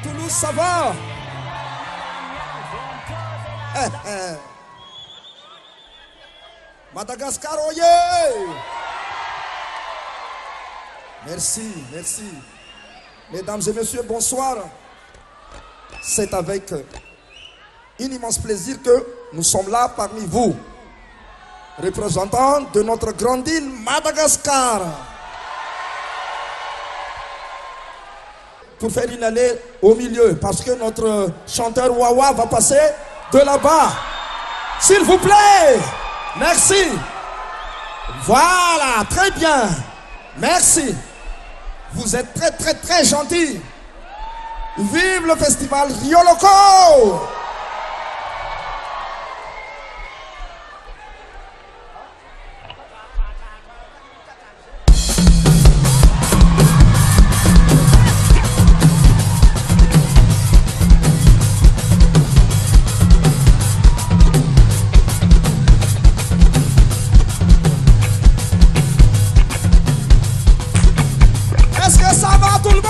Toulouse, ça va? Madagascar, oyez! Merci, merci. Mesdames et messieurs, bonsoir. C'est avec un immense plaisir que nous sommes là parmi vous, représentants de notre grande île Madagascar, pour faire une allée au milieu, parce que notre chanteur Wawa va passer de là-bas. S'il vous plaît, merci. Voilà, très bien. Merci. Vous êtes très très très gentils. Vive le festival Rio Loco! Est-ce que ça va tout le monde?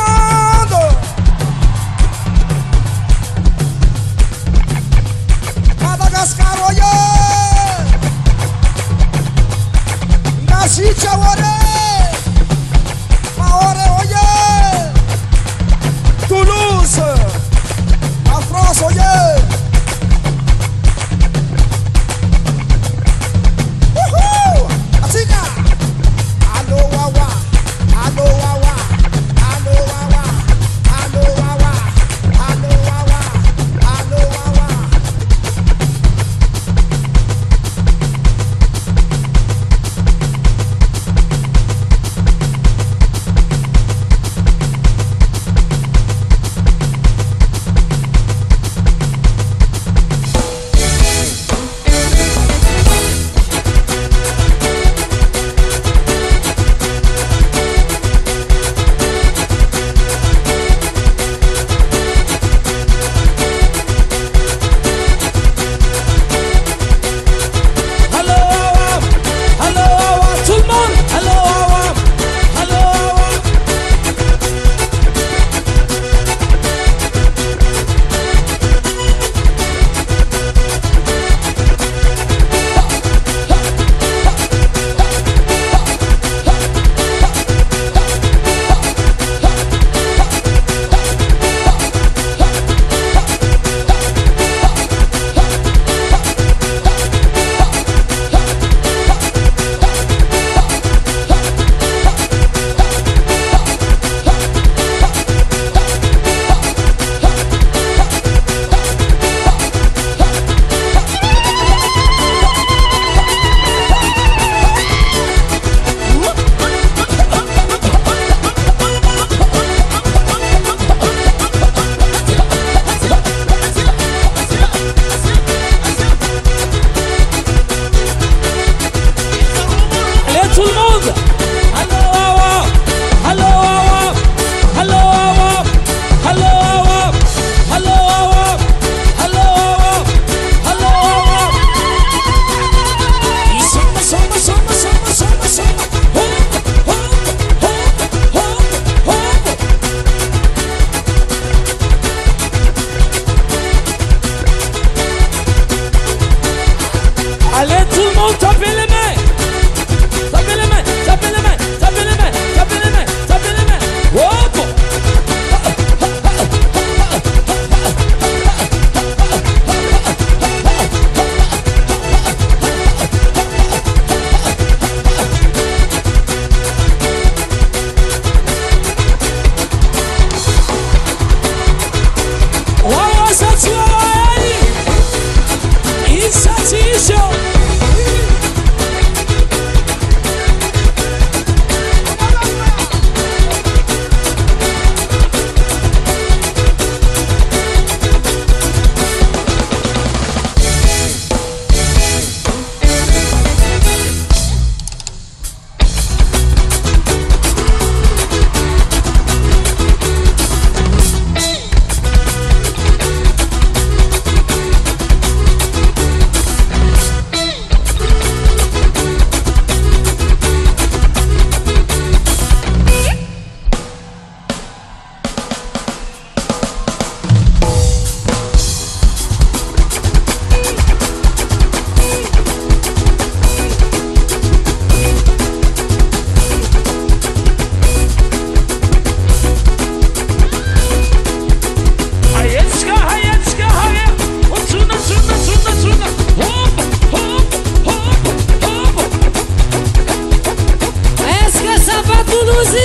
Toulouse.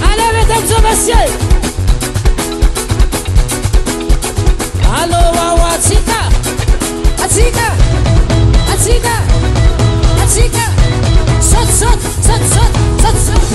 Allez, mesdames et messieurs. Allo, wawa, Atika. Atika. Atika. Atika. Saute, saute, saute, saute, saute, saute.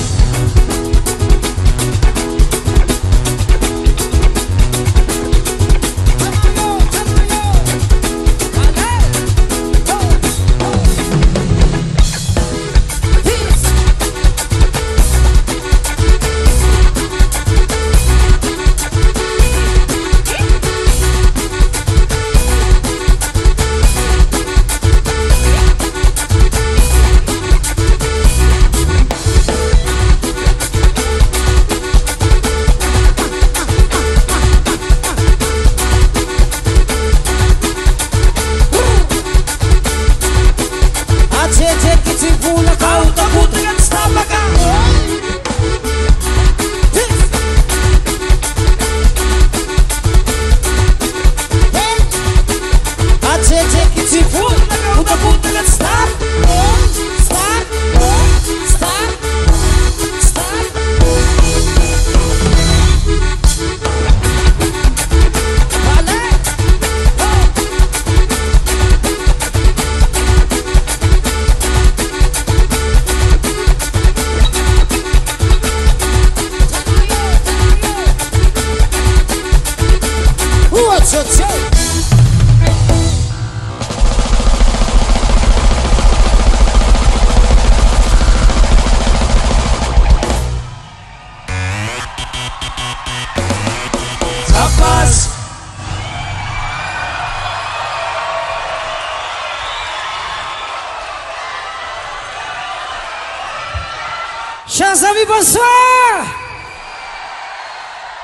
Chers amis, bonsoir.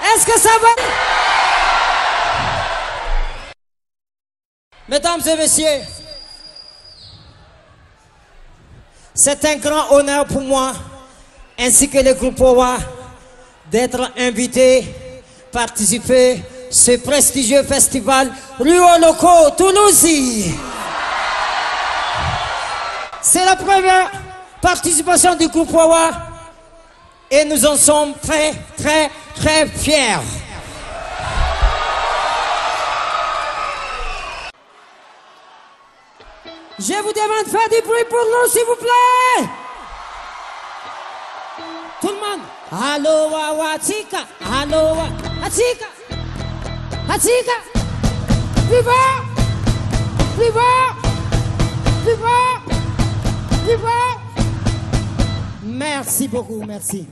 Est-ce que ça va? Mesdames et messieurs, c'est un grand honneur pour moi, ainsi que le groupe Wawa, d'être invité, participer à ce prestigieux festival Rio Loco Toulouse. C'est la première participation du groupe Wawa et nous en sommes très, très, très fiers. Je vous demande de faire du bruit pour nous, s'il vous plaît. Tout le monde. Allo, Wawa, Atika. Allo, Atika. Atika. Viva. Viva. Viva. Viva. Merci beaucoup, merci.